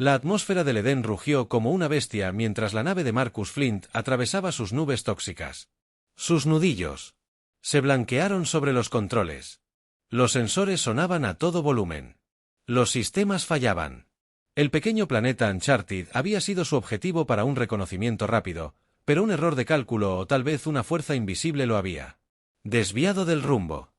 La atmósfera del Edén rugió como una bestia mientras la nave de Marcus Flint atravesaba sus nubes tóxicas. Sus nudillos se blanquearon sobre los controles. Los sensores sonaban a todo volumen. Los sistemas fallaban. El pequeño planeta Uncharted había sido su objetivo para un reconocimiento rápido, pero un error de cálculo o tal vez una fuerza invisible lo había desviado del rumbo.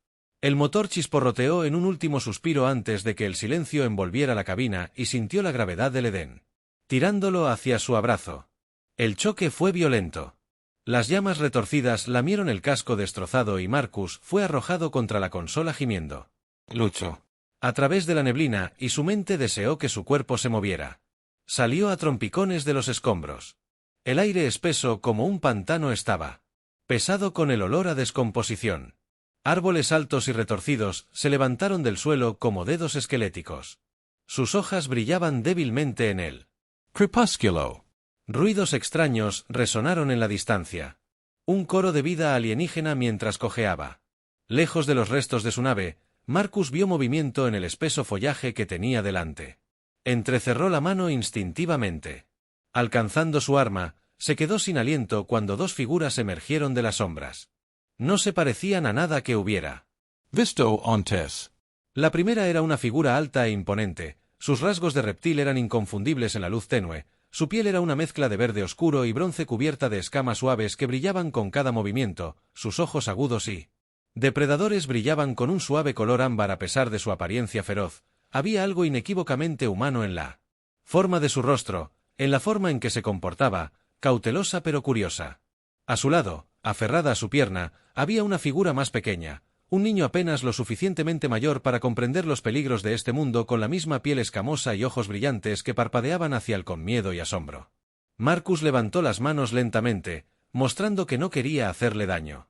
El motor chisporroteó en un último suspiro antes de que el silencio envolviera la cabina y sintió la gravedad del Edén, tirándolo hacia su abrazo. El choque fue violento. Las llamas retorcidas lamieron el casco destrozado y Marcus fue arrojado contra la consola gimiendo. Luchó a través de la neblina y su mente deseó que su cuerpo se moviera. Salió a trompicones de los escombros. El aire espeso como un pantano estaba pesado con el olor a descomposición. Árboles altos y retorcidos se levantaron del suelo como dedos esqueléticos. Sus hojas brillaban débilmente en el crepúsculo. Ruidos extraños resonaron en la distancia. Un coro de vida alienígena mientras cojeaba. Lejos de los restos de su nave, Marcus vio movimiento en el espeso follaje que tenía delante. Entrecerró la mano instintivamente. Alcanzando su arma, se quedó sin aliento cuando dos figuras emergieron de las sombras. No se parecían a nada que hubiera visto antes. La primera era una figura alta e imponente, sus rasgos de reptil eran inconfundibles en la luz tenue, su piel era una mezcla de verde oscuro y bronce cubierta de escamas suaves que brillaban con cada movimiento, sus ojos agudos y depredadores brillaban con un suave color ámbar a pesar de su apariencia feroz. Había algo inequívocamente humano en la forma de su rostro, en la forma en que se comportaba, cautelosa pero curiosa. A su lado, aferrada a su pierna, había una figura más pequeña, un niño apenas lo suficientemente mayor para comprender los peligros de este mundo con la misma piel escamosa y ojos brillantes que parpadeaban hacia él con miedo y asombro. Marcus levantó las manos lentamente, mostrando que no quería hacerle daño.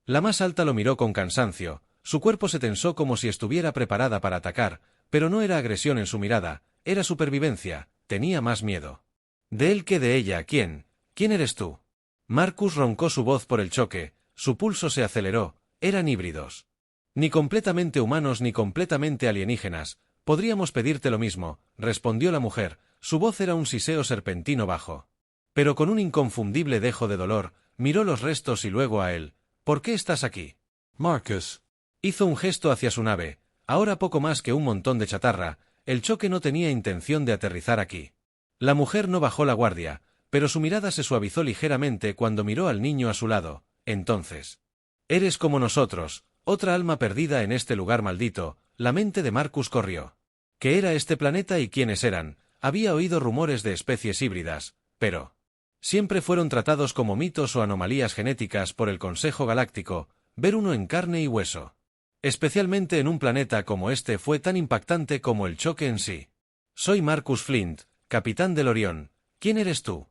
La más alta lo miró con cansancio, su cuerpo se tensó como si estuviera preparada para atacar, pero no era agresión en su mirada, era supervivencia, tenía más miedo. De él que de ella. ¿Quién eres tú? Marcus roncó su voz por el choque, su pulso se aceleró, eran híbridos. Ni completamente humanos ni completamente alienígenas, podríamos pedirte lo mismo, respondió la mujer, su voz era un siseo serpentino bajo. Pero con un inconfundible dejo de dolor, miró los restos y luego a él. ¿Por qué estás aquí? Marcus hizo un gesto hacia su nave, ahora poco más que un montón de chatarra, el choque no tenía intención de aterrizar aquí. La mujer no bajó la guardia, pero su mirada se suavizó ligeramente cuando miró al niño a su lado. Entonces, eres como nosotros, otra alma perdida en este lugar maldito. La mente de Marcus corrió. ¿Qué era este planeta y quiénes eran? Había oído rumores de especies híbridas, pero siempre fueron tratados como mitos o anomalías genéticas por el Consejo Galáctico. Ver uno en carne y hueso, especialmente en un planeta como este, fue tan impactante como el choque en sí. Soy Marcus Flint, capitán del Orión. ¿Quién eres tú?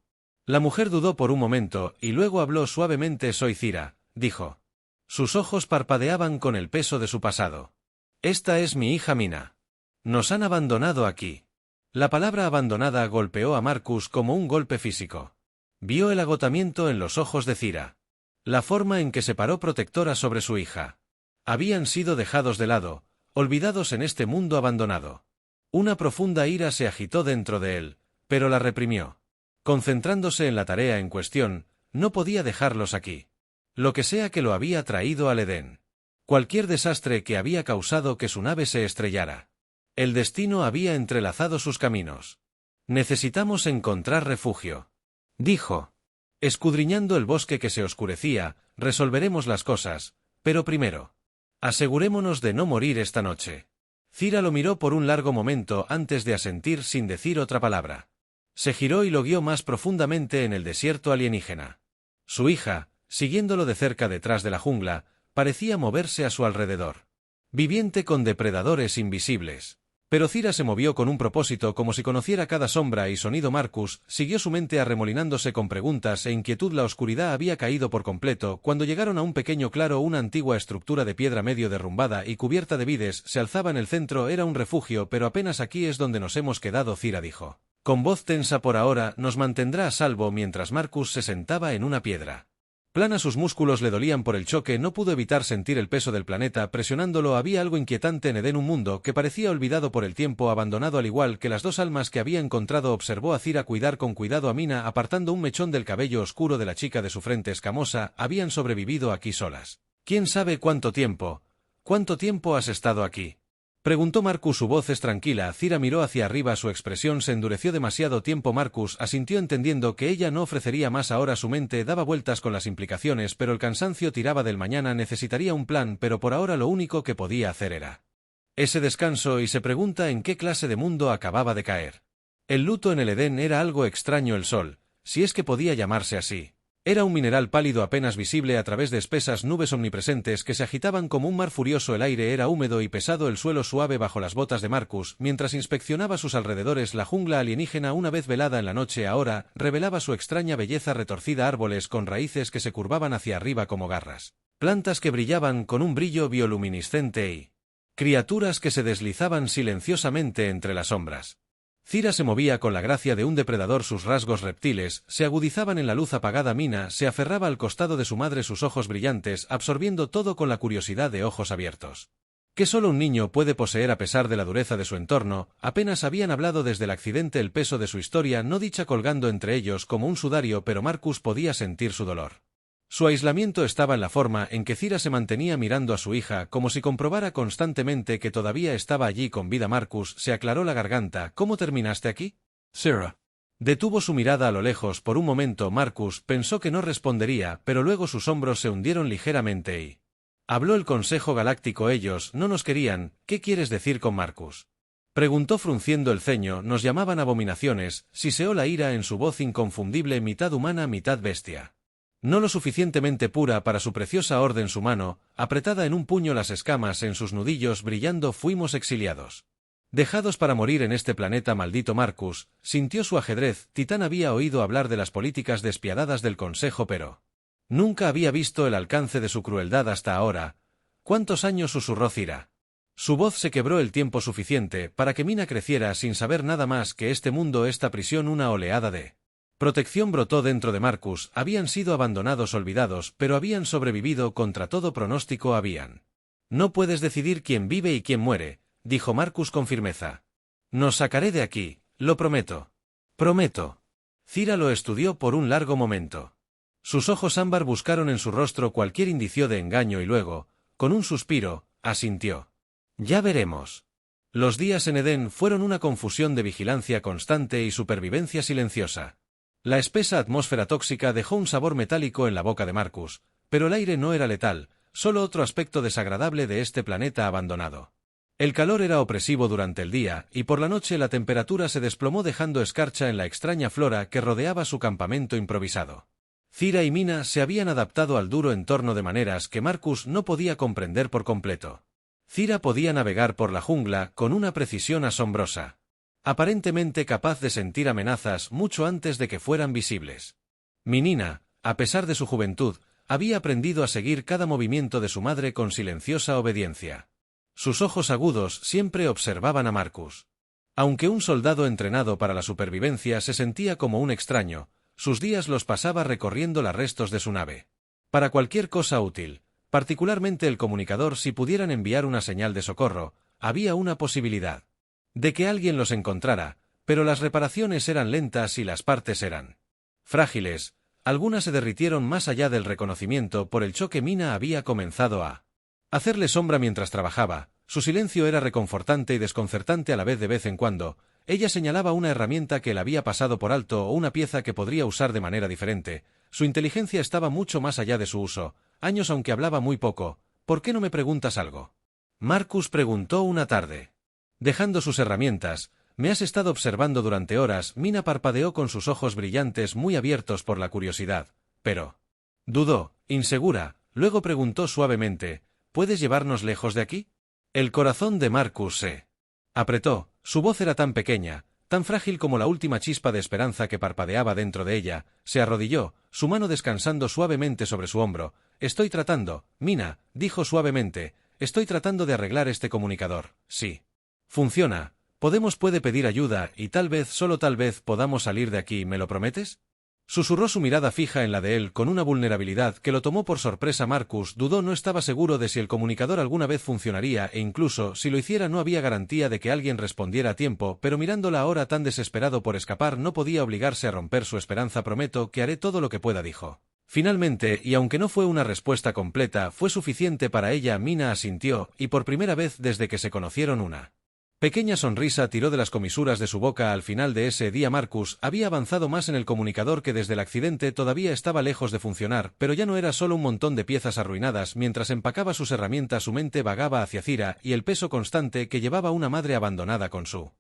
La mujer dudó por un momento y luego habló suavemente. Soy Cira, dijo. Sus ojos parpadeaban con el peso de su pasado. Esta es mi hija Mina. Nos han abandonado aquí. La palabra abandonada golpeó a Marcus como un golpe físico. Vio el agotamiento en los ojos de Cira. La forma en que se paró protectora sobre su hija. Habían sido dejados de lado, olvidados en este mundo abandonado. Una profunda ira se agitó dentro de él, pero la reprimió. Concentrándose en la tarea en cuestión, no podía dejarlos aquí. Lo que sea que lo había traído al Edén. Cualquier desastre que había causado que su nave se estrellara. El destino había entrelazado sus caminos. Necesitamos encontrar refugio, dijo. Escudriñando el bosque que se oscurecía, resolveremos las cosas, pero primero, asegurémonos de no morir esta noche. Cira lo miró por un largo momento antes de asentir sin decir otra palabra. Se giró y lo guió más profundamente en el desierto alienígena. Su hija, siguiéndolo de cerca detrás de la jungla, parecía moverse a su alrededor. Viviente con depredadores invisibles. Pero Cira se movió con un propósito, como si conociera cada sombra y sonido. Marcus siguió su mente arremolinándose con preguntas e inquietud. La oscuridad había caído por completo cuando llegaron a un pequeño claro. Una antigua estructura de piedra medio derrumbada y cubierta de vides se alzaba en el centro. Era un refugio, pero apenas aquí es donde nos hemos quedado, Cira dijo. Con voz tensa. Por ahora nos mantendrá a salvo mientras Marcus se sentaba en una piedra. Plana, sus músculos le dolían por el choque, no pudo evitar sentir el peso del planeta presionándolo. Había algo inquietante en Edén, un mundo que parecía olvidado por el tiempo, abandonado al igual que las dos almas que había encontrado. Observó a Zira cuidar con cuidado a Mina, apartando un mechón del cabello oscuro de la chica de su frente escamosa. Habían sobrevivido aquí solas. ¿Quién sabe cuánto tiempo? ¿Cuánto tiempo has estado aquí?, preguntó Marcus. Su voz es tranquila. Zira miró hacia arriba, su expresión se endureció. Demasiado tiempo. Marcus asintió, entendiendo que ella no ofrecería más ahora. Su mente daba vueltas con las implicaciones, pero el cansancio tiraba del mañana. Necesitaría un plan, pero por ahora lo único que podía hacer era ese descanso, y se pregunta en qué clase de mundo acababa de caer. El luto en el Edén era algo extraño. El sol, si es que podía llamarse así, era un mineral pálido apenas visible a través de espesas nubes omnipresentes que se agitaban como un mar furioso. El aire era húmedo y pesado, el suelo suave bajo las botas de Marcus, mientras inspeccionaba sus alrededores. La jungla alienígena, una vez velada en la noche, ahora revelaba su extraña belleza retorcida: árboles con raíces que se curvaban hacia arriba como garras, plantas que brillaban con un brillo bioluminiscente y criaturas que se deslizaban silenciosamente entre las sombras. Zira se movía con la gracia de un depredador, sus rasgos reptiles se agudizaban en la luz apagada. Mina se aferraba al costado de su madre, sus ojos brillantes, absorbiendo todo con la curiosidad de ojos abiertos que solo un niño puede poseer a pesar de la dureza de su entorno. Apenas habían hablado desde el accidente, el peso de su historia no dicha colgando entre ellos como un sudario, pero Marcus podía sentir su dolor. Su aislamiento estaba en la forma en que Zira se mantenía mirando a su hija, como si comprobara constantemente que todavía estaba allí con vida. Marcus se aclaró la garganta. ¿Cómo terminaste aquí, Zira? Detuvo su mirada a lo lejos por un momento. Marcus pensó que no respondería, pero luego sus hombros se hundieron ligeramente y habló: el Consejo Galáctico. Ellos no nos querían. ¿Qué quieres decir con Marcus?, preguntó frunciendo el ceño. Nos llamaban abominaciones, siseó la ira en su voz inconfundible, mitad humana, mitad bestia. No lo suficientemente pura para su preciosa orden. Su mano, apretada en un puño, las escamas en sus nudillos brillando. Fuimos exiliados, dejados para morir en este planeta maldito. Marcus sintió su ajedrez. Titán había oído hablar de las políticas despiadadas del Consejo, pero nunca había visto el alcance de su crueldad hasta ahora. ¿Cuántos años?, susurró Zira. Su voz se quebró: el tiempo suficiente para que Mina creciera sin saber nada más que este mundo, esta prisión. Una oleada de protección brotó dentro de Marcus. Habían sido abandonados, olvidados, pero habían sobrevivido contra todo pronóstico. Habían. No puedes decidir quién vive y quién muere, dijo Marcus con firmeza. Nos sacaré de aquí, lo prometo. Prometo. Zira lo estudió por un largo momento. Sus ojos ámbar buscaron en su rostro cualquier indicio de engaño y luego, con un suspiro, asintió. Ya veremos. Los días en Edén fueron una confusión de vigilancia constante y supervivencia silenciosa. La espesa atmósfera tóxica dejó un sabor metálico en la boca de Marcus, pero el aire no era letal, solo otro aspecto desagradable de este planeta abandonado. El calor era opresivo durante el día, y por la noche la temperatura se desplomó, dejando escarcha en la extraña flora que rodeaba su campamento improvisado. Zira y Mina se habían adaptado al duro entorno de maneras que Marcus no podía comprender por completo. Zira podía navegar por la jungla con una precisión asombrosa, aparentemente capaz de sentir amenazas mucho antes de que fueran visibles. Minina, a pesar de su juventud, había aprendido a seguir cada movimiento de su madre con silenciosa obediencia. Sus ojos agudos siempre observaban a Marcus. Aunque un soldado entrenado para la supervivencia se sentía como un extraño, sus días los pasaba recorriendo los restos de su nave. Para cualquier cosa útil, particularmente el comunicador, si pudieran enviar una señal de socorro, había una posibilidad de que alguien los encontrara, pero las reparaciones eran lentas y las partes eran frágiles. Algunas se derritieron más allá del reconocimiento por el choque. Mina había comenzado a hacerle sombra mientras trabajaba. Su silencio era reconfortante y desconcertante a la vez. De vez en cuando, ella señalaba una herramienta que le había pasado por alto o una pieza que podría usar de manera diferente. Su inteligencia estaba mucho más allá de su uso. Años, aunque hablaba muy poco. ¿Por qué no me preguntas algo?, Marcus preguntó una tarde. Dejando sus herramientas, me has estado observando durante horas. Mina parpadeó con sus ojos brillantes muy abiertos por la curiosidad, pero dudó, insegura. Luego preguntó suavemente, ¿puedes llevarnos lejos de aquí? El corazón de Marcus se apretó. Su voz era tan pequeña, tan frágil como la última chispa de esperanza que parpadeaba dentro de ella. Se arrodilló, su mano descansando suavemente sobre su hombro. Estoy tratando, Mina, dijo suavemente, estoy tratando de arreglar este comunicador. Sí. Funciona. Puede pedir ayuda y tal vez, solo tal vez, podamos salir de aquí. ¿Me lo prometes? Susurró su mirada fija en la de él con una vulnerabilidad que lo tomó por sorpresa. Marcus dudó, no estaba seguro de si el comunicador alguna vez funcionaría e incluso si lo hiciera no había garantía de que alguien respondiera a tiempo, pero mirándola ahora tan desesperado por escapar no podía obligarse a romper su esperanza. Prometo que haré todo lo que pueda, dijo. Finalmente, y aunque no fue una respuesta completa, fue suficiente para ella. Mina asintió, y por primera vez desde que se conocieron una pequeña sonrisa tiró de las comisuras de su boca. Al final de ese día Marcus había avanzado más en el comunicador que desde el accidente. Todavía estaba lejos de funcionar, pero ya no era solo un montón de piezas arruinadas. Mientras empacaba sus herramientas su mente vagaba hacia Zira y el peso constante que llevaba una madre abandonada con su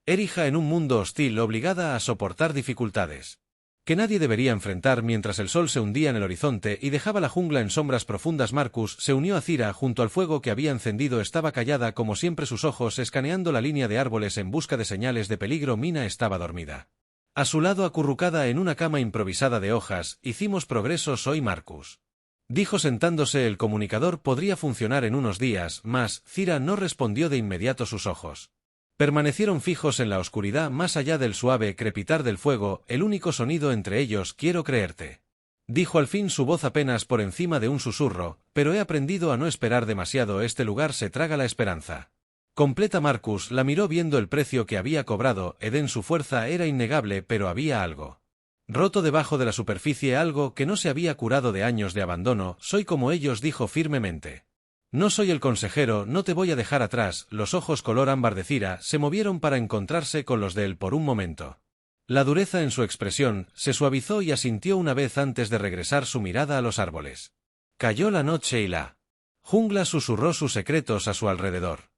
hija en un mundo hostil, obligada a soportar dificultades que nadie debería enfrentar. Mientras el sol se hundía en el horizonte y dejaba la jungla en sombras profundas, Marcus se unió a Zira junto al fuego que había encendido. Estaba callada como siempre, sus ojos escaneando la línea de árboles en busca de señales de peligro. Mina estaba dormida a su lado, acurrucada en una cama improvisada de hojas. Hicimos progresos hoy, Marcus, dijo sentándose. El comunicador podría funcionar en unos días más. Zira no respondió de inmediato. Sus ojos permanecieron fijos en la oscuridad más allá del suave crepitar del fuego, el único sonido entre ellos. Quiero creerte, dijo al fin, su voz apenas por encima de un susurro, pero he aprendido a no esperar demasiado. Este lugar se traga la esperanza completa. Marcus la miró viendo el precio que había cobrado. Eden, su fuerza era innegable, pero había algo roto debajo de la superficie, algo que no se había curado de años de abandono. Soy como ellos, dijo firmemente. No soy el consejero, no te voy a dejar atrás. Los ojos color ámbar de Zira se movieron para encontrarse con los de él por un momento. La dureza en su expresión se suavizó y asintió una vez antes de regresar su mirada a los árboles. Cayó la noche y la jungla susurró sus secretos a su alrededor.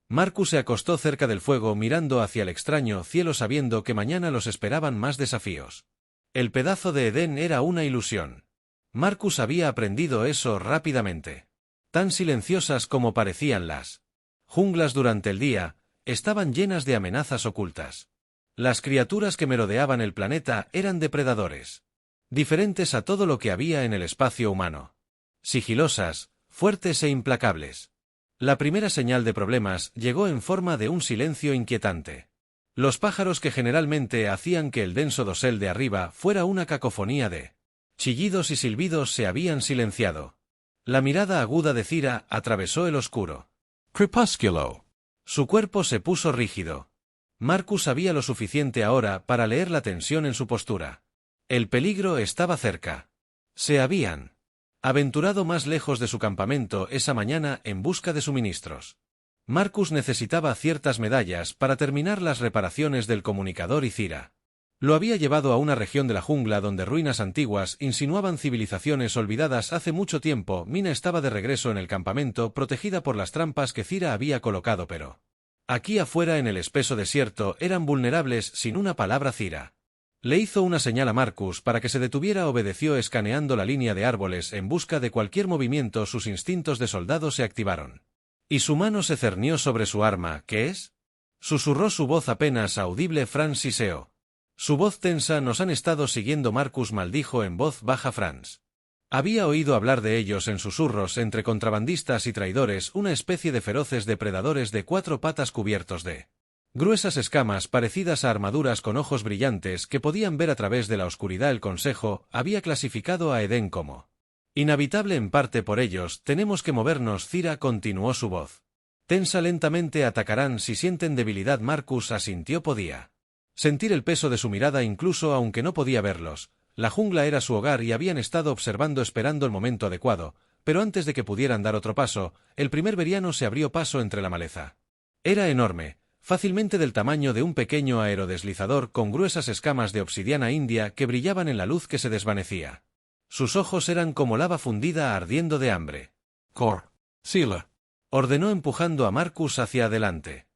Marcus se acostó cerca del fuego mirando hacia el extraño cielo, sabiendo que mañana los esperaban más desafíos. El pedazo de Edén era una ilusión. Marcus había aprendido eso rápidamente. Tan silenciosas como parecían las junglas durante el día, estaban llenas de amenazas ocultas. Las criaturas que merodeaban el planeta eran depredadores diferentes a todo lo que había en el espacio humano. Sigilosas, fuertes e implacables. La primera señal de problemas llegó en forma de un silencio inquietante. Los pájaros, que generalmente hacían que el denso dosel de arriba fuera una cacofonía de chillidos y silbidos, se habían silenciado. La mirada aguda de Zira atravesó el oscuro crepúsculo. Su cuerpo se puso rígido. Marcus sabía lo suficiente ahora para leer la tensión en su postura. El peligro estaba cerca. Se habían aventurado más lejos de su campamento esa mañana en busca de suministros. Marcus necesitaba ciertas medallas para terminar las reparaciones del comunicador y Zira lo había llevado a una región de la jungla donde ruinas antiguas insinuaban civilizaciones olvidadas hace mucho tiempo. Mina estaba de regreso en el campamento, protegida por las trampas que Zira había colocado, pero aquí afuera en el espeso desierto eran vulnerables. Sin una palabra, Zira le hizo una señal a Marcus para que se detuviera. Obedeció, escaneando la línea de árboles en busca de cualquier movimiento. Sus instintos de soldado se activaron y su mano se cernió sobre su arma. ¿Qué es?, susurró su voz apenas audible. Franz siseó. Su voz tensa. Nos han estado siguiendo, Marcus maldijo en voz baja. Franz había oído hablar de ellos en susurros entre contrabandistas y traidores, una especie de feroces depredadores de cuatro patas cubiertos de gruesas escamas parecidas a armaduras con ojos brillantes que podían ver a través de la oscuridad. El consejo había clasificado a Edén como inhabitable en parte por ellos. Tenemos que movernos. Zira continuó su voz tensa lentamente. Atacarán si sienten debilidad. Marcus asintió. Podía sentir el peso de su mirada incluso aunque no podía verlos. La jungla era su hogar y habían estado observando, esperando el momento adecuado, pero antes de que pudieran dar otro paso, el primer veriano se abrió paso entre la maleza. Era enorme, fácilmente del tamaño de un pequeño aerodeslizador, con gruesas escamas de obsidiana india que brillaban en la luz que se desvanecía. Sus ojos eran como lava fundida ardiendo de hambre. «Cor, Sila», ordenó empujando a Marcus hacia adelante.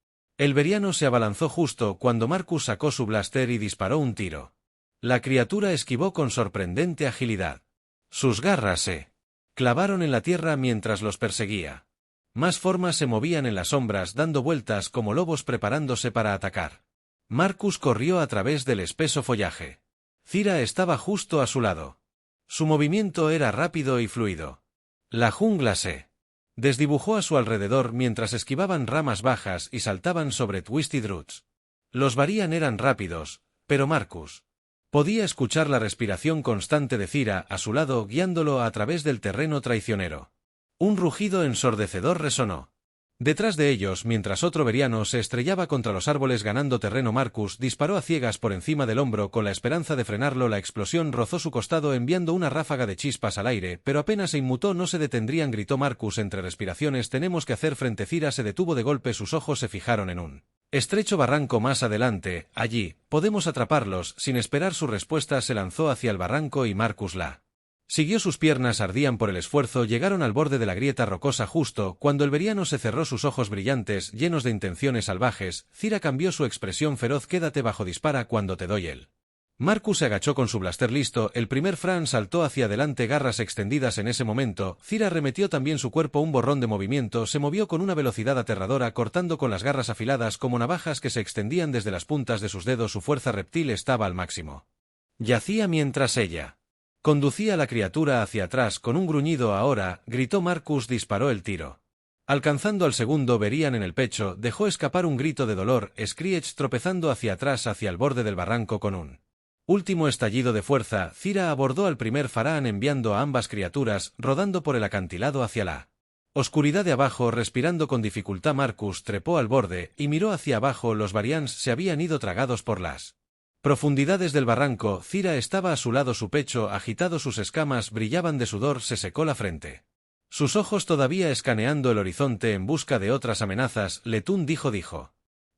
El veriano se abalanzó justo cuando Marcus sacó su blaster y disparó un tiro. La criatura esquivó con sorprendente agilidad. Sus garras se clavaron en la tierra mientras los perseguía. Más formas se movían en las sombras, dando vueltas como lobos preparándose para atacar. Marcus corrió a través del espeso follaje. Zira estaba justo a su lado. Su movimiento era rápido y fluido. La jungla se desdibujó a su alrededor mientras esquivaban ramas bajas y saltaban sobre Twisted Roots. Los Varian eran rápidos, pero Marcus Podía escuchar la respiración constante de Cira a su lado guiándolo a través del terreno traicionero. Un rugido ensordecedor resonó. Detrás de ellos, mientras otro veriano se estrellaba contra los árboles ganando terreno, Marcus disparó a ciegas por encima del hombro con la esperanza de frenarlo. La explosión rozó su costado enviando una ráfaga de chispas al aire, pero apenas se inmutó no se detendrían, gritó Marcus entre respiraciones. Tenemos que hacer frente. Cira se detuvo de golpe, sus ojos se fijaron en un estrecho barranco más adelante. Allí, podemos atraparlos. Sin esperar su respuesta se lanzó hacia el barranco y Marcus la siguió. Sus piernas ardían por el esfuerzo. Llegaron al borde de la grieta rocosa justo cuando el veriano se cerró, sus ojos brillantes, llenos de intenciones salvajes. Cira cambió su expresión feroz. Quédate bajo, dispara cuando te doy el. Marcus se agachó con su blaster listo. El primer Fran saltó hacia adelante, garras extendidas en ese momento. Cira arremetió también su cuerpo, un borrón de movimiento. Se movió con una velocidad aterradora, cortando con las garras afiladas como navajas que se extendían desde las puntas de sus dedos. Su fuerza reptil estaba al máximo. Yacía mientras ella conducía a la criatura hacia atrás con un gruñido. Ahora, gritó Marcus, disparó el tiro. Alcanzando al segundo Verian en el pecho, dejó escapar un grito de dolor. Screech tropezando hacia atrás hacia el borde del barranco con un último estallido de fuerza. Cira abordó al primer Farán enviando a ambas criaturas rodando por el acantilado hacia la oscuridad de abajo. Respirando con dificultad, Marcus trepó al borde y miró hacia abajo. Los Varians se habían ido tragados por las profundidades del barranco. Cira estaba a su lado, su pecho agitado, sus escamas brillaban de sudor. Se secó la frente, sus ojos todavía escaneando el horizonte en busca de otras amenazas. Letún dijo.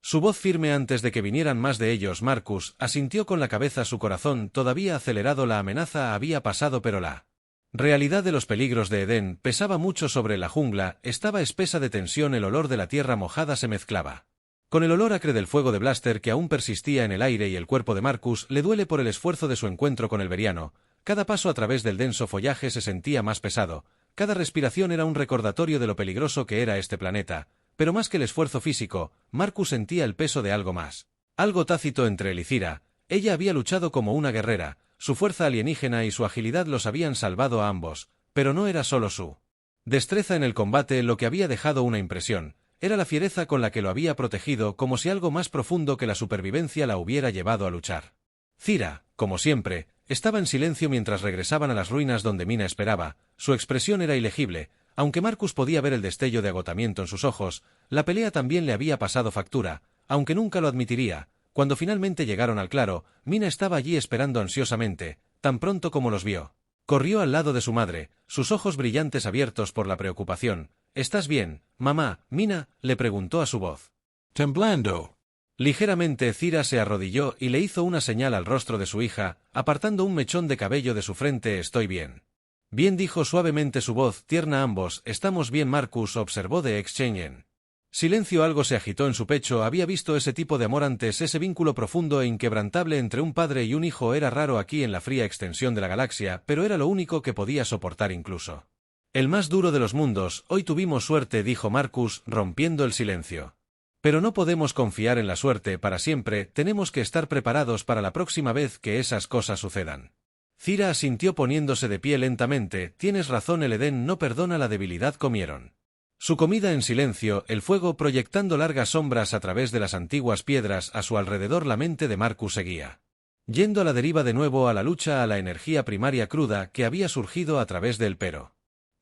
Su voz firme antes de que vinieran más de ellos. Marcus asintió con la cabeza, su corazón todavía acelerado. La amenaza había pasado, pero la realidad de los peligros de Edén pesaba mucho sobre la jungla. Estaba espesa de tensión, el olor de la tierra mojada se mezclaba con el olor acre del fuego de Blaster que aún persistía en el aire, y el cuerpo de Marcus le duele por el esfuerzo de su encuentro con el veriano. Cada paso a través del denso follaje se sentía más pesado, cada respiración era un recordatorio de lo peligroso que era este planeta, pero más que el esfuerzo físico, Marcus sentía el peso de algo más. Algo tácito entre él y Cira. Ella había luchado como una guerrera, su fuerza alienígena y su agilidad los habían salvado a ambos, pero no era solo su destreza en el combate lo que había dejado una impresión. Era la fiereza con la que lo había protegido, como si algo más profundo que la supervivencia la hubiera llevado a luchar. Cira, como siempre, estaba en silencio mientras regresaban a las ruinas donde Mina esperaba. Su expresión era ilegible, aunque Marcus podía ver el destello de agotamiento en sus ojos. La pelea también le había pasado factura, aunque nunca lo admitiría. Cuando finalmente llegaron al claro, Mina estaba allí esperando ansiosamente. Tan pronto como los vio, corrió al lado de su madre, sus ojos brillantes abiertos por la preocupación. ¿Estás bien, mamá? Mina le preguntó a su voz temblando. Ligeramente. Cira se arrodilló y le hizo una señal al rostro de su hija, apartando un mechón de cabello de su frente. Estoy bien. Bien, dijo suavemente, su voz tierna. Ambos estamos bien. Marcus observó de Exchange. Silencio. Algo se agitó en su pecho. Había visto ese tipo de amor antes, ese vínculo profundo e inquebrantable entre un padre y un hijo. Era raro aquí en la fría extensión de la galaxia, pero era lo único que podía soportar, incluso el más duro de los mundos. Hoy tuvimos suerte, dijo Marcus, rompiendo el silencio. Pero no podemos confiar en la suerte para siempre, tenemos que estar preparados para la próxima vez que esas cosas sucedan. Cira asintió poniéndose de pie lentamente. Tienes razón, el Edén no perdona la debilidad. Comieron su comida en silencio, el fuego proyectando largas sombras a través de las antiguas piedras a su alrededor. La mente de Marcus seguía yendo a la deriva, de nuevo a la lucha, a la energía primaria cruda que había surgido a través del pero.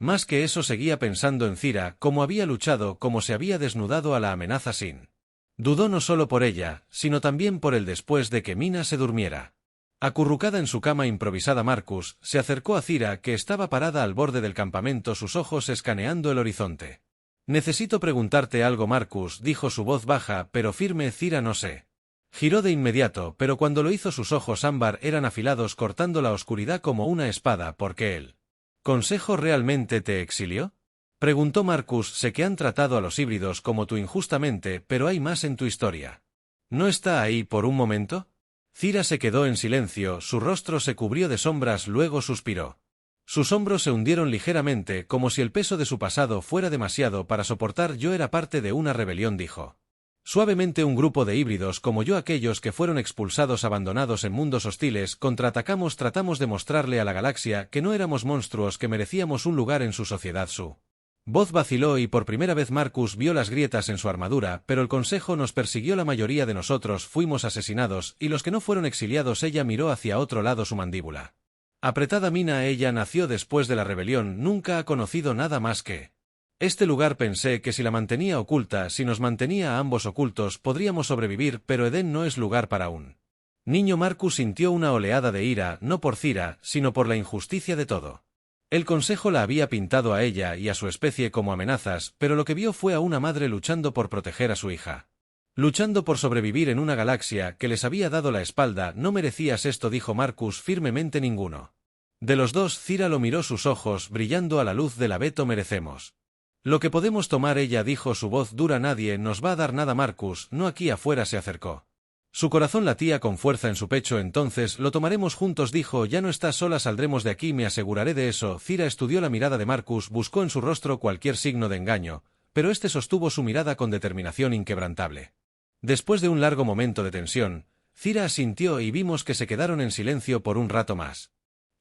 Más que eso, seguía pensando en Cira, cómo había luchado, cómo se había desnudado a la amenaza sin dudó, no solo por ella, sino también por el después de que Mina se durmiera. Acurrucada en su cama improvisada, Marcus se acercó a Cira, que estaba parada al borde del campamento, sus ojos escaneando el horizonte. Necesito preguntarte algo, Marcus, dijo su voz baja pero firme. Cira no sé. Giró de inmediato, pero cuando lo hizo sus ojos ámbar eran afilados, cortando la oscuridad como una espada. ¿Por qué él? ¿Consejo realmente te exilió? Preguntó Marcus. Sé que han tratado a los híbridos como tú injustamente, pero hay más en tu historia. ¿No está ahí por un momento? Cira se quedó en silencio, su rostro se cubrió de sombras, luego suspiró. Sus hombros se hundieron ligeramente, como si el peso de su pasado fuera demasiado para soportar. Yo era parte de una rebelión, dijo suavemente. Un grupo de híbridos como yo, aquellos que fueron expulsados, abandonados en mundos hostiles, contraatacamos, tratamos de mostrarle a la galaxia que no éramos monstruos, que merecíamos un lugar en su sociedad. Su Voz vaciló y por primera vez Marcus vio las grietas en su armadura, pero el consejo nos persiguió, la mayoría de nosotros fuimos asesinados, y los que no fueron exiliados. Ella miró hacia otro lado su mandíbula. Apretada Mina, ella nació después de la rebelión, nunca ha conocido nada más que este lugar. Pensé que si la mantenía oculta, si nos mantenía a ambos ocultos, podríamos sobrevivir, pero Edén no es lugar para un niño. Marcus sintió una oleada de ira, no por Cira, sino por la injusticia de todo. El consejo la había pintado a ella y a su especie como amenazas, pero lo que vio fue a una madre luchando por proteger a su hija. Luchando por sobrevivir en una galaxia que les había dado la espalda. No merecías esto, dijo Marcus firmemente. Ninguno de los dos. Cira lo miró, sus ojos brillando a la luz del abeto. Merecemos lo que podemos tomar, ella dijo, su voz dura. Nadie nos va a dar nada. Marcus, no aquí afuera. Se acercó. Su corazón latía con fuerza en su pecho. Entonces lo tomaremos juntos, dijo. Ya no estás sola, saldremos de aquí, me aseguraré de eso. Cira estudió la mirada de Marcus, buscó en su rostro cualquier signo de engaño, pero este sostuvo su mirada con determinación inquebrantable. Después de un largo momento de tensión, Cira asintió y vimos que se quedaron en silencio por un rato más.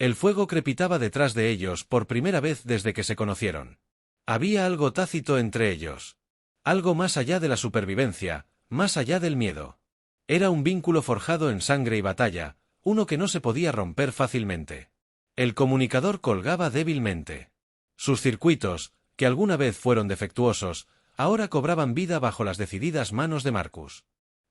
El fuego crepitaba detrás de ellos por primera vez desde que se conocieron. Había algo tácito entre ellos. Algo más allá de la supervivencia, más allá del miedo. Era un vínculo forjado en sangre y batalla, uno que no se podía romper fácilmente. El comunicador colgaba débilmente. Sus circuitos, que alguna vez fueron defectuosos, ahora cobraban vida bajo las decididas manos de Marcus.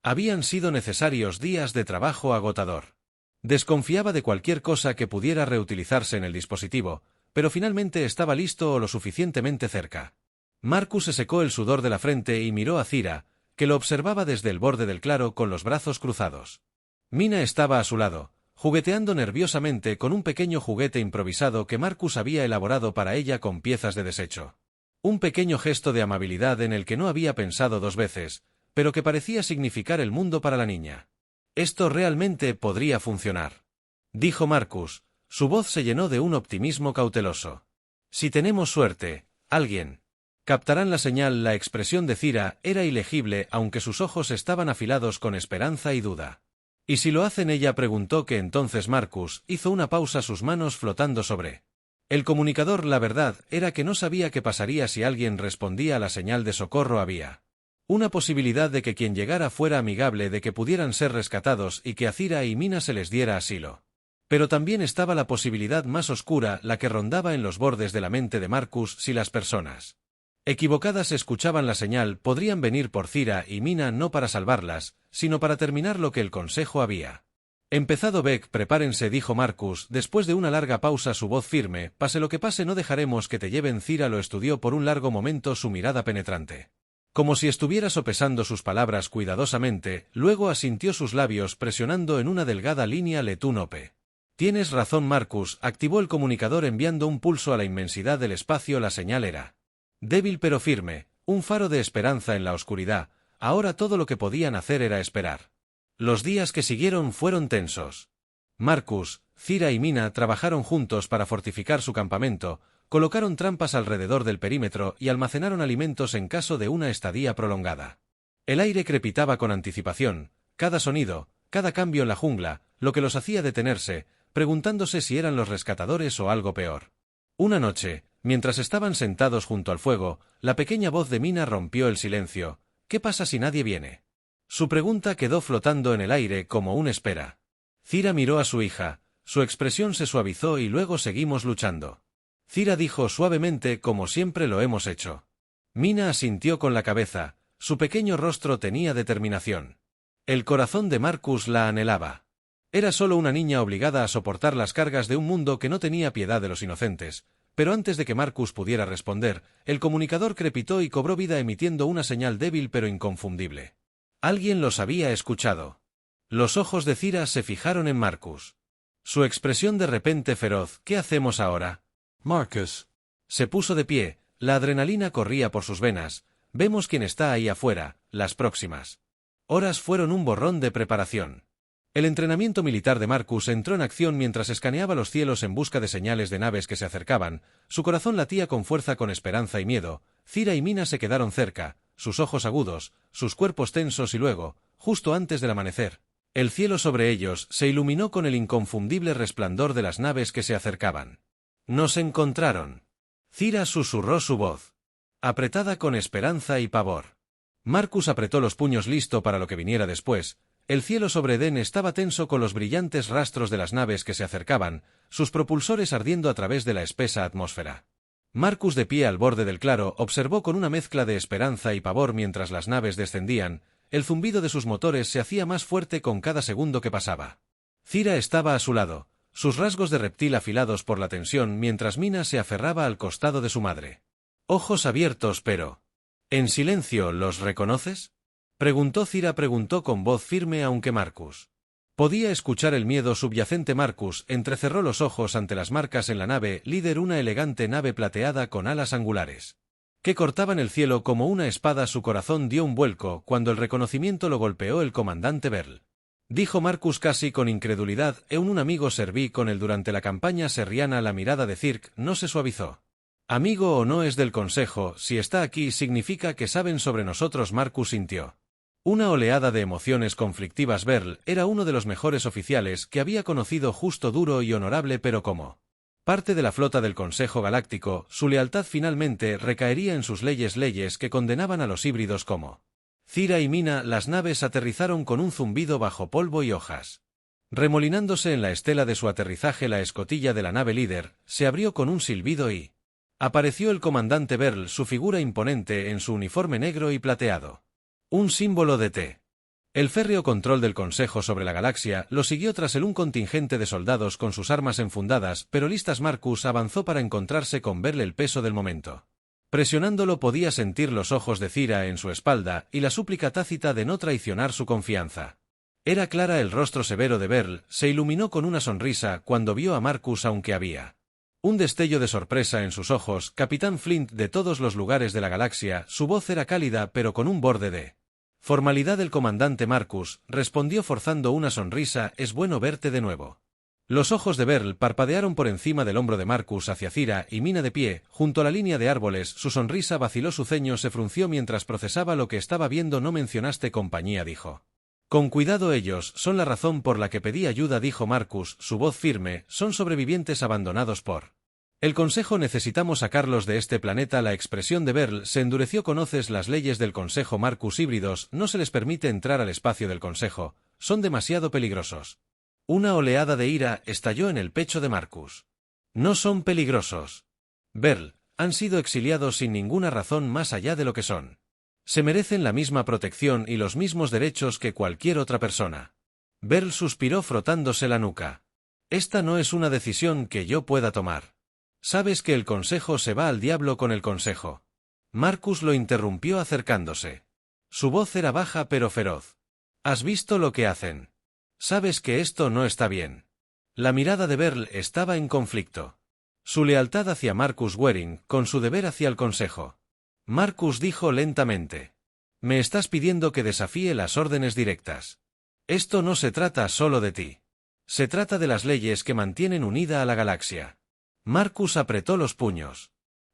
Habían sido necesarios días de trabajo agotador. Desconfiaba de cualquier cosa que pudiera reutilizarse en el dispositivo, pero finalmente estaba listo o lo suficientemente cerca. Marcus se secó el sudor de la frente y miró a Cira, que lo observaba desde el borde del claro con los brazos cruzados. Mina estaba a su lado, jugueteando nerviosamente con un pequeño juguete improvisado que Marcus había elaborado para ella con piezas de desecho. Un pequeño gesto de amabilidad en el que no había pensado dos veces, pero que parecía significar el mundo para la niña. Esto realmente podría funcionar, dijo Marcus, su voz se llenó de un optimismo cauteloso. Si tenemos suerte, alguien captarán la señal. La expresión de Cira era ilegible, aunque sus ojos estaban afilados con esperanza y duda. ¿Y si lo hacen? Ella preguntó. Que entonces Marcus hizo una pausa, sus manos flotando sobre el comunicador. La verdad era que no sabía qué pasaría si alguien respondía a la señal de socorro. Había una posibilidad de que quien llegara fuera amigable, de que pudieran ser rescatados y que a Cira y Mina se les diera asilo. Pero también estaba la posibilidad más oscura, la que rondaba en los bordes de la mente de Marcus. Si las personas equivocadas escuchaban la señal, podrían venir por Cira y Mina no para salvarlas, sino para terminar lo que el consejo había empezado. Beck, prepárense, dijo Marcus, después de una larga pausa, su voz firme. Pase lo que pase, no dejaremos que te lleven. Cira lo estudió por un largo momento, su mirada penetrante, como si estuviera sopesando sus palabras cuidadosamente, luego asintió, sus labios presionando en una delgada línea. Letunope. Tienes razón. Marcus activó el comunicador enviando un pulso a la inmensidad del espacio. La señal era débil pero firme, un faro de esperanza en la oscuridad. Ahora todo lo que podían hacer era esperar. Los días que siguieron fueron tensos. Marcus, Cira y Mina trabajaron juntos para fortificar su campamento, colocaron trampas alrededor del perímetro y almacenaron alimentos en caso de una estadía prolongada. El aire crepitaba con anticipación, cada sonido, cada cambio en la jungla, lo que los hacía detenerse, preguntándose si eran los rescatadores o algo peor. Una noche, mientras estaban sentados junto al fuego, la pequeña voz de Mina rompió el silencio. ¿Qué pasa si nadie viene? Su pregunta quedó flotando en el aire como una espera. Cira miró a su hija, su expresión se suavizó. Y luego seguimos luchando. Cira dijo suavemente, como siempre lo hemos hecho. Mina asintió con la cabeza, su pequeño rostro tenía determinación. El corazón de Marcus la anhelaba. Era solo una niña obligada a soportar las cargas de un mundo que no tenía piedad de los inocentes, pero antes de que Marcus pudiera responder, el comunicador crepitó y cobró vida emitiendo una señal débil pero inconfundible. Alguien los había escuchado. Los ojos de Cira se fijaron en Marcus. Su expresión de repente feroz. ¿Qué hacemos ahora? Marcus se puso de pie, la adrenalina corría por sus venas. Vemos quién está ahí afuera. Las próximas horas fueron un borrón de preparación. El entrenamiento militar de Marcus entró en acción mientras escaneaba los cielos en busca de señales de naves que se acercaban. Su corazón latía con fuerza, con esperanza y miedo. Cira y Mina se quedaron cerca, sus ojos agudos, sus cuerpos tensos, y luego, justo antes del amanecer, el cielo sobre ellos se iluminó con el inconfundible resplandor de las naves que se acercaban. Nos encontraron. Cira susurró su voz. apretada con esperanza y pavor. Marcus apretó los puños listo para lo que viniera después. El cielo sobre Edén estaba tenso con los brillantes rastros de las naves que se acercaban, sus propulsores ardiendo a través de la espesa atmósfera. Marcus, de pie al borde del claro, observó con una mezcla de esperanza y pavor mientras las naves descendían. El zumbido de sus motores se hacía más fuerte con cada segundo que pasaba. Cira estaba a su lado, sus rasgos de reptil afilados por la tensión mientras Mina se aferraba al costado de su madre. Ojos abiertos pero... ¿En silencio los reconoces? Preguntó con voz firme aunque Marcus podía escuchar el miedo subyacente. Marcus entrecerró los ojos ante las marcas en la nave líder, una elegante nave plateada con alas angulares que cortaban el cielo como una espada. Su corazón dio un vuelco cuando el reconocimiento lo golpeó. El comandante Beryl, dijo Marcus casi con incredulidad. Un amigo serví con él durante la campaña serriana. La mirada de Cirque no se suavizó. Amigo o no es del Consejo, si está aquí significa que saben sobre nosotros. Marcus sintió una oleada de emociones conflictivas. Beryl era uno de los mejores oficiales que había conocido, justo, duro y honorable, pero como parte de la flota del Consejo Galáctico, su lealtad finalmente recaería en sus leyes que condenaban a los híbridos como Cira y Mina. Las naves aterrizaron con un zumbido bajo polvo y hojas. Remolinándose en la estela de su aterrizaje, la escotilla de la nave líder se abrió con un silbido y apareció el comandante Beryl, su figura imponente en su uniforme negro y plateado. Un símbolo de T. El férreo control del Consejo sobre la galaxia lo siguió tras él un contingente de soldados con sus armas enfundadas pero listas. Marcus avanzó para encontrarse con Beryl. El peso del momento presionándolo, podía sentir los ojos de Cira en su espalda y la súplica tácita de no traicionar su confianza. Era clara. El rostro severo de Beryl se iluminó con una sonrisa cuando vio a Marcus, aunque había un destello de sorpresa en sus ojos. Capitán Flint de todos los lugares de la galaxia. Su voz era cálida pero con un borde de formalidad. El comandante Marcus respondió forzando una sonrisa. Es bueno verte de nuevo. Los ojos de Beryl parpadearon por encima del hombro de Marcus hacia Cira y Mina de pie, junto a la línea de árboles. Su sonrisa vaciló, su ceño se frunció mientras procesaba lo que estaba viendo. No mencionaste compañía, dijo. Con cuidado, ellos son la razón por la que pedí ayuda, dijo Marcus, su voz firme. Son sobrevivientes abandonados por el Consejo. Necesitamos sacarlos de este planeta. La expresión de Beryl se endureció. ¿Conoces las leyes del Consejo, Marcus? Híbridos no se les permite entrar al espacio del Consejo. Son demasiado peligrosos. Una oleada de ira estalló en el pecho de Marcus. No son peligrosos, Beryl. Han sido exiliados sin ninguna razón más allá de lo que son. Se merecen la misma protección y los mismos derechos que cualquier otra persona. Beryl suspiró frotándose la nuca. Esta no es una decisión que yo pueda tomar. Sabes que el Consejo se va al diablo con el Consejo. Marcus lo interrumpió acercándose. Su voz era baja pero feroz. ¿Has visto lo que hacen? Sabes que esto no está bien. La mirada de Beryl estaba en conflicto. Su lealtad hacia Marcus Waring con su deber hacia el Consejo. Marcus dijo lentamente. Me estás pidiendo que desafíe las órdenes directas. Esto no se trata solo de ti. Se trata de las leyes que mantienen unida a la galaxia. Marcus apretó los puños.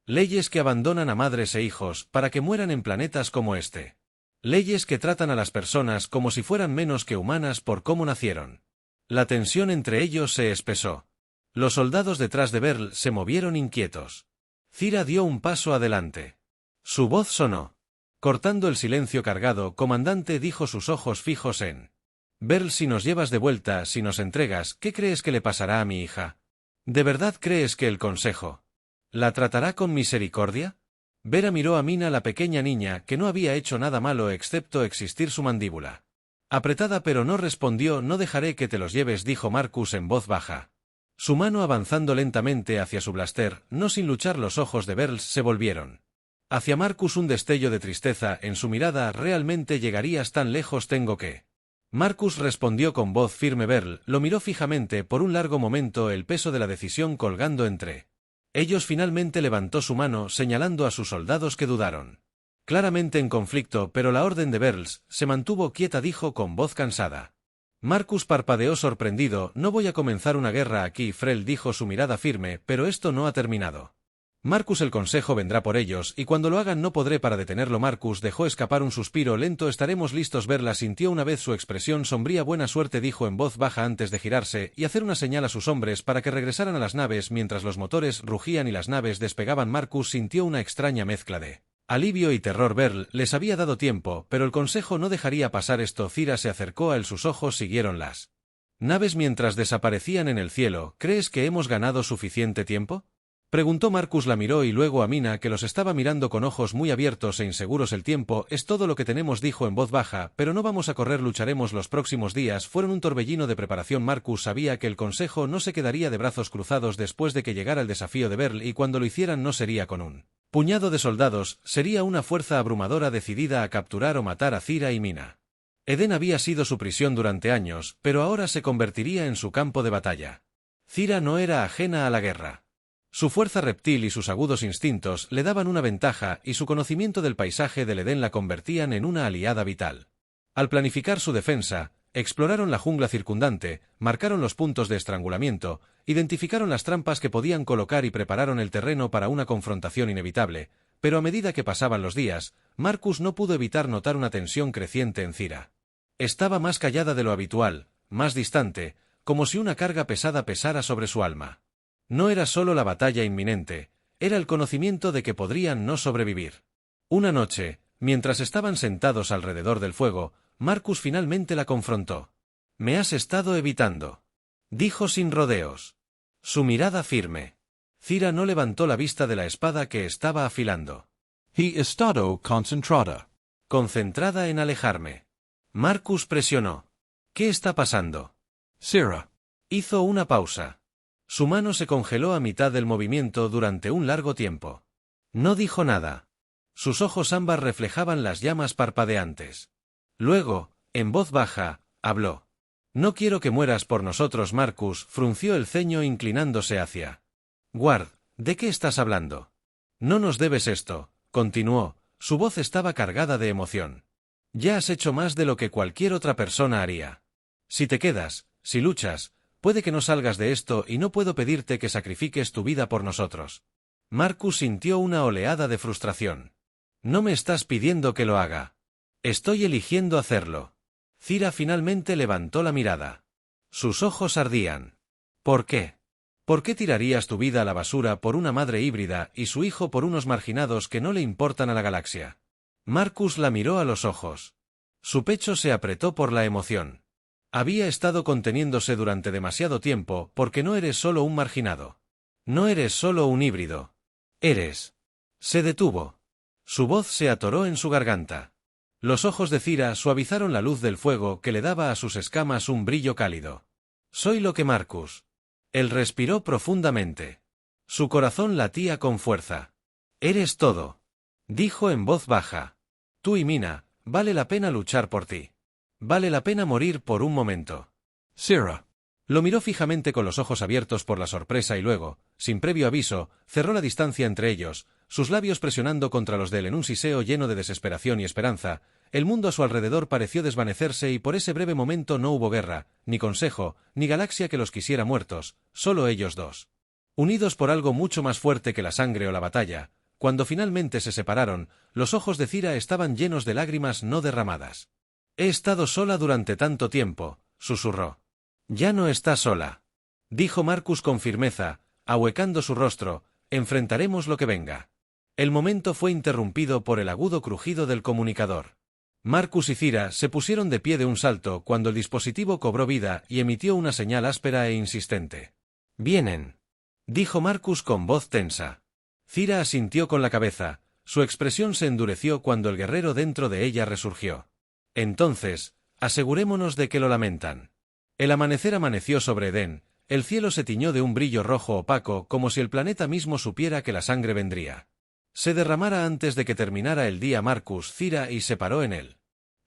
Leyes que abandonan a madres e hijos para que mueran en planetas como este. Leyes que tratan a las personas como si fueran menos que humanas por cómo nacieron. La tensión entre ellos se espesó. Los soldados detrás de Beryl se movieron inquietos. Cira dio un paso adelante. Su voz sonó. Cortando el silencio cargado, comandante, dijo, sus ojos fijos en Beryl. Si nos llevas de vuelta, si nos entregas, ¿qué crees que le pasará a mi hija? ¿De verdad crees que el Consejo la tratará con misericordia? Vera miró a Mina, la pequeña niña, que no había hecho nada malo excepto existir su mandíbula apretada, pero no respondió. No dejaré que te los lleves, dijo Marcus en voz baja. Su mano avanzando lentamente hacia su blaster, no sin luchar. Los ojos de Beryl se volvieron hacia Marcus, un destello de tristeza en su mirada. ¿Realmente llegarías tan lejos? Tengo que... Marcus respondió con voz firme. Beryl lo miró fijamente por un largo momento, el peso de la decisión colgando entre ellos. Finalmente levantó su mano señalando a sus soldados, que dudaron. Claramente en conflicto, pero la orden de Beryl se mantuvo quieta, dijo con voz cansada. Marcus parpadeó sorprendido. No voy a comenzar una guerra aquí, Frel, dijo, su mirada firme, pero esto no ha terminado. Marcus, el Consejo vendrá por ellos, y cuando lo hagan no podré para detenerlo. Marcus dejó escapar un suspiro lento. Estaremos listos. Beryl sintió una vez su expresión sombría. Buena suerte, dijo en voz baja antes de girarse y hacer una señal a sus hombres para que regresaran a las naves mientras los motores rugían y las naves despegaban. Marcus sintió una extraña mezcla de Alivio y terror. Beryl les había dado tiempo, pero el consejo no dejaría pasar esto. Cira se acercó a él, sus ojos siguieron las naves mientras desaparecían en el cielo. ¿Crees que hemos ganado suficiente tiempo? Preguntó. Marcus la miró y luego a Mina, que los estaba mirando con ojos muy abiertos e inseguros. El tiempo es todo lo que tenemos, dijo en voz baja, pero no vamos a correr, lucharemos los próximos días. Fueron un torbellino de preparación. Marcus sabía que el consejo no se quedaría de brazos cruzados después de que llegara el desafío de Beryl, y cuando lo hicieran no sería con un puñado de soldados, sería una fuerza abrumadora decidida a capturar o matar a Cira y Mina. Eden había sido su prisión durante años, pero ahora se convertiría en su campo de batalla. Cira no era ajena a la guerra. Su fuerza reptil y sus agudos instintos le daban una ventaja, y su conocimiento del paisaje del Edén la convertían en una aliada vital. Al planificar su defensa, exploraron la jungla circundante, marcaron los puntos de estrangulamiento, identificaron las trampas que podían colocar y prepararon el terreno para una confrontación inevitable, pero a medida que pasaban los días, Marcus no pudo evitar notar una tensión creciente en Cira. Estaba más callada de lo habitual, más distante, como si una carga pesada pesara sobre su alma. No era solo la batalla inminente, era el conocimiento de que podrían no sobrevivir. Una noche, mientras estaban sentados alrededor del fuego, Marcus finalmente la confrontó. «Me has estado evitando», dijo sin rodeos. Su mirada firme. Cira no levantó la vista de la espada que estaba afilando. He estado concentrada en alejarme. Marcus presionó. «¿Qué está pasando?» Cira hizo una pausa. Su mano se congeló a mitad del movimiento durante un largo tiempo. No dijo nada. Sus ojos ámbar reflejaban las llamas parpadeantes. Luego, en voz baja, habló. «No quiero que mueras por nosotros». Marcus frunció el ceño inclinándose hacia Ward. «¿De qué estás hablando?» «No nos debes esto», continuó, su voz estaba cargada de emoción. «Ya has hecho más de lo que cualquier otra persona haría. Si te quedas, si luchas, puede que no salgas de esto y no puedo pedirte que sacrifiques tu vida por nosotros». Marcus sintió una oleada de frustración. «No me estás pidiendo que lo haga. Estoy eligiendo hacerlo». Cira finalmente levantó la mirada. Sus ojos ardían. «¿Por qué? ¿Por qué tirarías tu vida a la basura por una madre híbrida y su hijo por unos marginados que no le importan a la galaxia?» Marcus la miró a los ojos. Su pecho se apretó por la emoción. Había estado conteniéndose durante demasiado tiempo, porque no eres solo un marginado. No eres solo un híbrido. Eres. Se detuvo. Su voz se atoró en su garganta. Los ojos de Cira suavizaron la luz del fuego que le daba a sus escamas un brillo cálido. «Soy lo que Marcus». Él respiró profundamente. Su corazón latía con fuerza. «Eres todo», dijo en voz baja. «Tú y Mina, vale la pena luchar por ti. Vale la pena morir por un momento». Cira lo miró fijamente con los ojos abiertos por la sorpresa y luego, sin previo aviso, cerró la distancia entre ellos, sus labios presionando contra los de él en un siseo lleno de desesperación y esperanza. El mundo a su alrededor pareció desvanecerse y por ese breve momento no hubo guerra, ni consejo, ni galaxia que los quisiera muertos, solo ellos dos. Unidos por algo mucho más fuerte que la sangre o la batalla, cuando finalmente se separaron, los ojos de Cira estaban llenos de lágrimas no derramadas. «He estado sola durante tanto tiempo», susurró. «Ya no está sola», dijo Marcus con firmeza, ahuecando su rostro. «Enfrentaremos lo que venga». El momento fue interrumpido por el agudo crujido del comunicador. Marcus y Cira se pusieron de pie de un salto cuando el dispositivo cobró vida y emitió una señal áspera e insistente. «Vienen», dijo Marcus con voz tensa. Cira asintió con la cabeza, su expresión se endureció cuando el guerrero dentro de ella resurgió. «Entonces, asegurémonos de que lo lamentan». El amanecer amaneció sobre Edén, el cielo se tiñó de un brillo rojo opaco como si el planeta mismo supiera que la sangre vendría. Se derramara antes de que terminara el día. Marcus, Cira y se paró en él.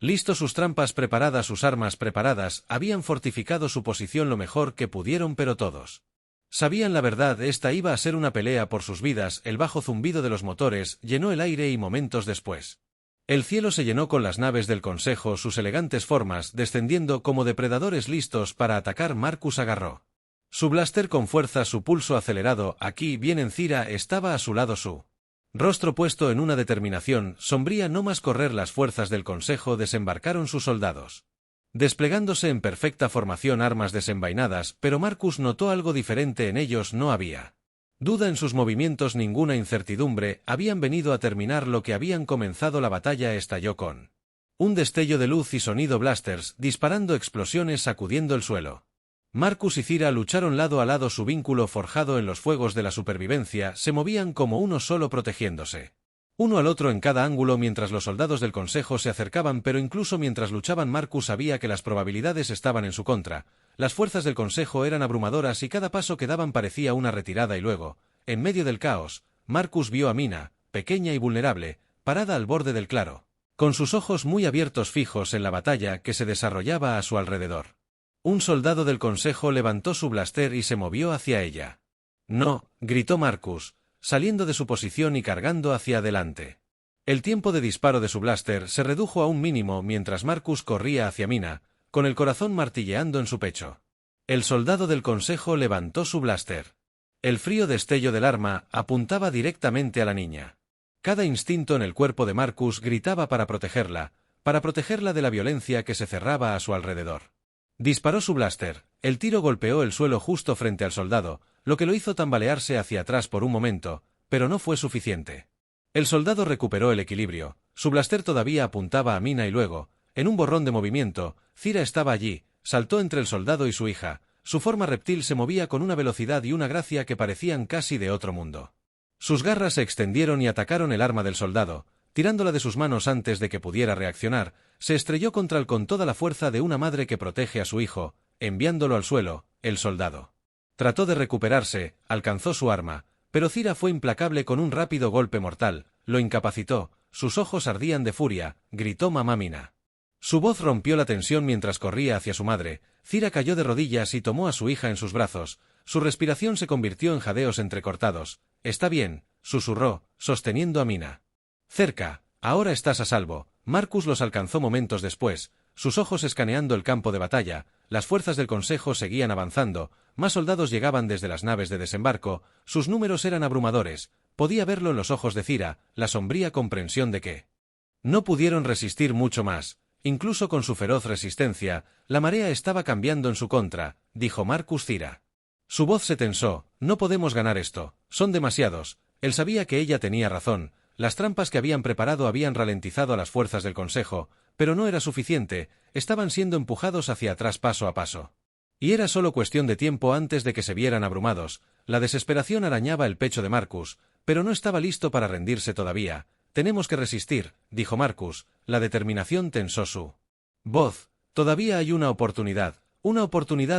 Listos, sus trampas preparadas, sus armas preparadas, habían fortificado su posición lo mejor que pudieron, pero todos sabían la verdad, esta iba a ser una pelea por sus vidas. El bajo zumbido de los motores llenó el aire y momentos después el cielo se llenó con las naves del Consejo, sus elegantes formas descendiendo como depredadores listos para atacar. Marcus agarró su blaster con fuerza, su pulso acelerado. «Aquí vienen». Cira estaba a su lado, su rostro puesto en una determinación sombría. No más correr. Las fuerzas del Consejo desembarcaron sus soldados, desplegándose en perfecta formación, armas desenvainadas, pero Marcus notó algo diferente en ellos. No había Duda en sus movimientos, ninguna incertidumbre, habían venido a terminar lo que habían comenzado. La batalla estalló con un destello de luz y sonido blasters, disparando explosiones sacudiendo el suelo. Marcus y Cira lucharon lado a lado, su vínculo forjado en los fuegos de la supervivencia, se movían como uno solo protegiéndose uno al otro en cada ángulo mientras los soldados del Consejo se acercaban, pero incluso mientras luchaban Marcus sabía que las probabilidades estaban en su contra. Las fuerzas del Consejo eran abrumadoras y cada paso que daban parecía una retirada y luego, en medio del caos, Marcus vio a Mina, pequeña y vulnerable, parada al borde del claro, con sus ojos muy abiertos fijos en la batalla que se desarrollaba a su alrededor. Un soldado del Consejo levantó su blaster y se movió hacia ella. «No», gritó Marcus, saliendo de su posición y cargando hacia adelante. El tiempo de disparo de su blaster se redujo a un mínimo mientras Marcus corría hacia Mina, con el corazón martilleando en su pecho. El soldado del Consejo levantó su blaster. El frío destello del arma apuntaba directamente a la niña. Cada instinto en el cuerpo de Marcus gritaba para protegerla de la violencia que se cerraba a su alrededor. Disparó su blaster, el tiro golpeó el suelo justo frente al soldado, lo que lo hizo tambalearse hacia atrás por un momento, pero no fue suficiente. El soldado recuperó el equilibrio, su blaster todavía apuntaba a Mina y luego, en un borrón de movimiento, Cira estaba allí, saltó entre el soldado y su hija, su forma reptil se movía con una velocidad y una gracia que parecían casi de otro mundo. Sus garras se extendieron y atacaron el arma del soldado, tirándola de sus manos antes de que pudiera reaccionar, se estrelló contra él con toda la fuerza de una madre que protege a su hijo, enviándolo al suelo. El soldado trató de recuperarse, alcanzó su arma, pero Cira fue implacable con un rápido golpe mortal, lo incapacitó, sus ojos ardían de furia, gritó mamá Mina. Su voz rompió la tensión mientras corría hacia su madre. Cira cayó de rodillas y tomó a su hija en sus brazos, su respiración se convirtió en jadeos entrecortados. «Está bien», susurró, sosteniendo a Mina. «Cerca, ahora estás a salvo». Marcus los alcanzó momentos después, sus ojos escaneando el campo de batalla. Las fuerzas del Consejo seguían avanzando, más soldados llegaban desde las naves de desembarco, sus números eran abrumadores, podía verlo en los ojos de Cira, la sombría comprensión de que no pudieron resistir mucho más. Incluso con su feroz resistencia, la marea estaba cambiando en su contra, dijo Marcus Cira. Su voz se tensó. «No podemos ganar esto, son demasiados». Él sabía que ella tenía razón, las trampas que habían preparado habían ralentizado a las fuerzas del Consejo, pero no era suficiente, estaban siendo empujados hacia atrás paso a paso. Y era solo cuestión de tiempo antes de que se vieran abrumados. La desesperación arañaba el pecho de Marcus, pero no estaba listo para rendirse todavía. «Tenemos que resistir», dijo Marcus, la determinación tensó su voz. «Todavía hay una oportunidad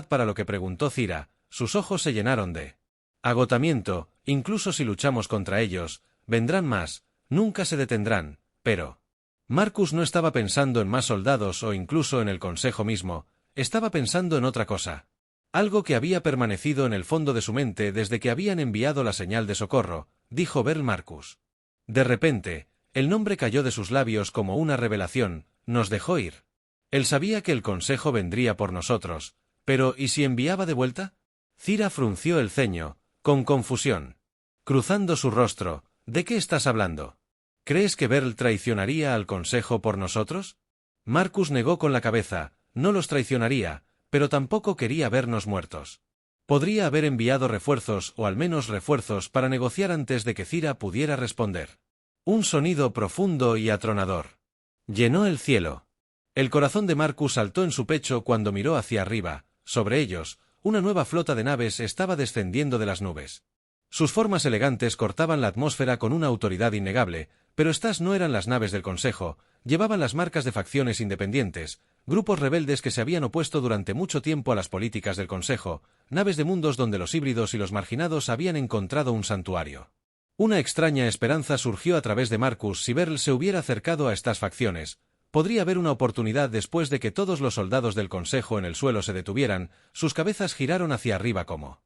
para lo que», preguntó Cira, sus ojos se llenaron de agotamiento. «Incluso si luchamos contra ellos, vendrán más, nunca se detendrán, pero...». Marcus no estaba pensando en más soldados o incluso en el Consejo mismo, estaba pensando en otra cosa. Algo que había permanecido en el fondo de su mente desde que habían enviado la señal de socorro, dijo Beryl Marcus. De repente, el nombre cayó de sus labios como una revelación, nos dejó ir. Él sabía que el Consejo vendría por nosotros, pero ¿y si enviaba de vuelta? Cira frunció el ceño, con confusión. Cruzando su rostro, ¿de qué estás hablando? ¿Crees que Beryl traicionaría al Consejo por nosotros? Marcus negó con la cabeza, no los traicionaría, pero tampoco quería vernos muertos. Podría haber enviado refuerzos o al menos refuerzos para negociar antes de que Cira pudiera responder. Un sonido profundo y atronador llenó el cielo. El corazón de Marcus saltó en su pecho cuando miró hacia arriba. Sobre ellos, una nueva flota de naves estaba descendiendo de las nubes. Sus formas elegantes cortaban la atmósfera con una autoridad innegable, pero estas no eran las naves del Consejo, llevaban las marcas de facciones independientes, grupos rebeldes que se habían opuesto durante mucho tiempo a las políticas del Consejo, naves de mundos donde los híbridos y los marginados habían encontrado un santuario. Una extraña esperanza surgió a través de Marcus. Si Beryl se hubiera acercado a estas facciones, podría haber una oportunidad. Después de que todos los soldados del Consejo en el suelo se detuvieran, sus cabezas giraron hacia arriba como...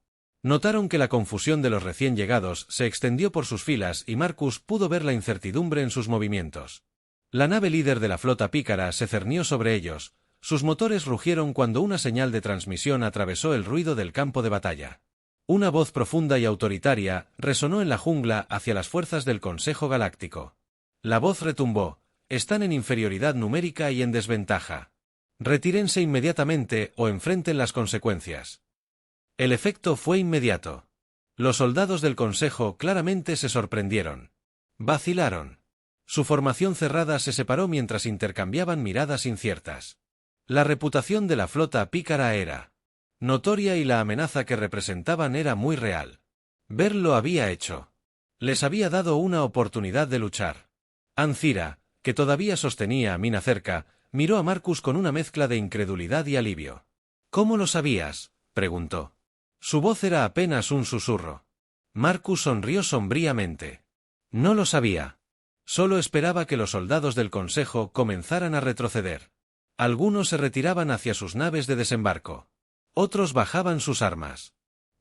Notaron que la confusión de los recién llegados se extendió por sus filas y Marcus pudo ver la incertidumbre en sus movimientos. La nave líder de la flota pícara se cernió sobre ellos, sus motores rugieron cuando una señal de transmisión atravesó el ruido del campo de batalla. Una voz profunda y autoritaria resonó en la jungla hacia las fuerzas del Consejo Galáctico. La voz retumbó: «Están en inferioridad numérica y en desventaja. Retírense inmediatamente o enfrenten las consecuencias». El efecto fue inmediato. Los soldados del Consejo claramente se sorprendieron. Vacilaron. Su formación cerrada se separó mientras intercambiaban miradas inciertas. La reputación de la flota pícara era notoria y la amenaza que representaban era muy real. Ver lo había hecho. Les había dado una oportunidad de luchar. Ancira, que todavía sostenía a Mina cerca, miró a Marcus con una mezcla de incredulidad y alivio. ¿Cómo lo sabías?, preguntó. Su voz era apenas un susurro. Marcus sonrió sombríamente. No lo sabía. Solo esperaba que los soldados del Consejo comenzaran a retroceder. Algunos se retiraban hacia sus naves de desembarco. Otros bajaban sus armas.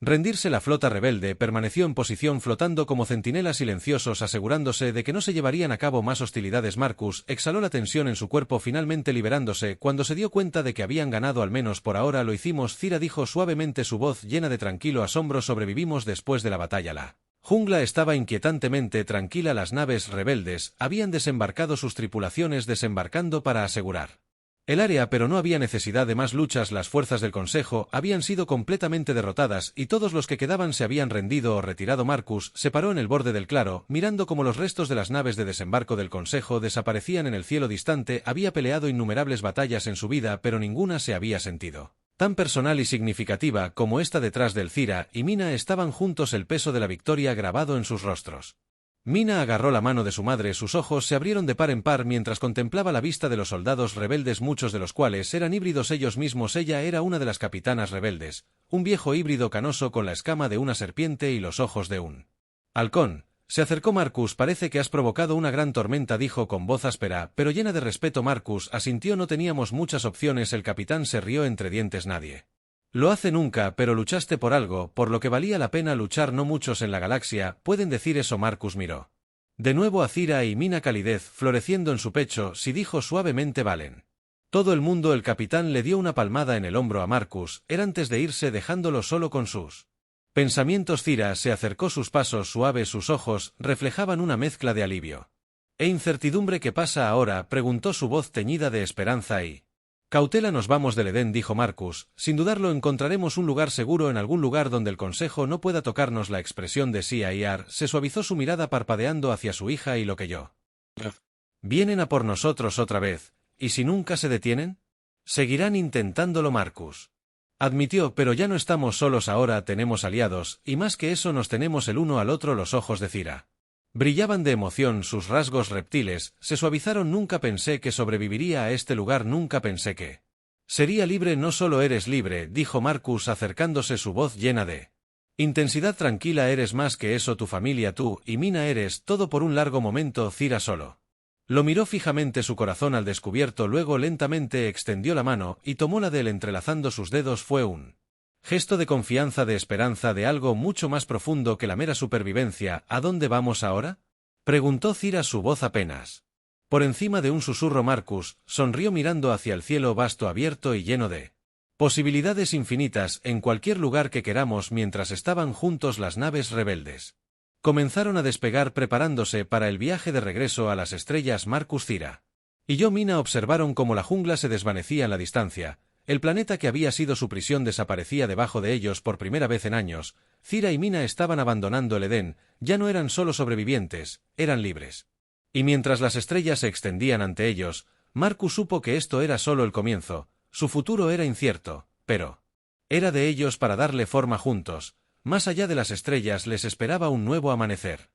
Rendirse la flota rebelde permaneció en posición flotando como centinelas silenciosos asegurándose de que no se llevarían a cabo más hostilidades. Marcus exhaló la tensión en su cuerpo finalmente liberándose cuando se dio cuenta de que habían ganado al menos por ahora lo hicimos. Cira dijo suavemente su voz llena de tranquilo asombro sobrevivimos después de la batalla. La jungla estaba inquietantemente tranquila las naves rebeldes habían desembarcado sus tripulaciones desembarcando para asegurar el área pero no había necesidad de más luchas las fuerzas del Consejo habían sido completamente derrotadas y todos los que quedaban se habían rendido o retirado. Marcus se paró en el borde del claro, mirando cómo los restos de las naves de desembarco del Consejo desaparecían en el cielo distante. Había peleado innumerables batallas en su vida pero ninguna se había sentido tan personal y significativa como esta. Detrás del Cira y Mina estaban juntos el peso de la victoria grabado en sus rostros. Mina agarró la mano de su madre, sus ojos se abrieron de par en par mientras contemplaba la vista de los soldados rebeldes, muchos de los cuales eran híbridos ellos mismos. Ella era una de las capitanas rebeldes, un viejo híbrido canoso con la escama de una serpiente y los ojos de un halcón. Se acercó Marcus. Parece que has provocado una gran tormenta, dijo con voz áspera, pero llena de respeto. Marcus asintió. No teníamos muchas opciones. El capitán se rió entre dientes. Nadie lo hace nunca, pero luchaste por algo, por lo que valía la pena luchar. No muchos en la galaxia pueden decir eso. Marcus miró de nuevo a Cira y Mina, calidez floreciendo en su pecho. Sí, dijo suavemente, valen todo el mundo. El capitán le dio una palmada en el hombro a Marcus. Era antes de irse dejándolo solo con sus pensamientos. Cira se acercó, sus pasos suaves, sus ojos reflejaban una mezcla de alivio e incertidumbre. ¿Qué pasa ahora?, preguntó su voz teñida de esperanza y cautela. Nos vamos del Edén, dijo Marcus. Sin dudarlo encontraremos un lugar seguro, en algún lugar donde el Consejo no pueda tocarnos. La expresión de Siar se suavizó, su mirada parpadeando hacia su hija. ¿Y lo que yo? Vienen a por nosotros otra vez, ¿y si nunca se detienen? Seguirán intentándolo. Marcus admitió, pero ya no estamos solos ahora, tenemos aliados, y más que eso nos tenemos el uno al otro. Los ojos de Cira brillaban de emoción, sus rasgos reptiles se suavizaron. Nunca pensé que sobreviviría a este lugar, nunca pensé que sería libre. No solo eres libre, dijo Marcus acercándose, su voz llena de intensidad. Tranquila, eres más que eso, tu familia, tú y Mina eres todo. Por un largo momento Cira solo lo miró fijamente, su corazón al descubierto. Luego lentamente extendió la mano y tomó la de él entrelazando sus dedos. Fue un gesto de confianza, de esperanza, de algo mucho más profundo que la mera supervivencia. ¿A dónde vamos ahora?, preguntó Cira, su voz apenas por encima de un susurro. Marcus sonrió mirando hacia el cielo vasto, abierto y lleno de posibilidades infinitas en cualquier lugar que queramos. Mientras estaban juntos las naves rebeldes comenzaron a despegar preparándose para el viaje de regreso a las estrellas. Marcus, Cira y yo, Mina, observaron cómo la jungla se desvanecía en la distancia. El planeta que había sido su prisión desaparecía debajo de ellos por primera vez en años. Cira y Mina estaban abandonando el Edén, ya no eran solo sobrevivientes, eran libres. Y mientras las estrellas se extendían ante ellos, Marcus supo que esto era solo el comienzo. Su futuro era incierto, pero era de ellos para darle forma juntos. Más allá de las estrellas les esperaba un nuevo amanecer.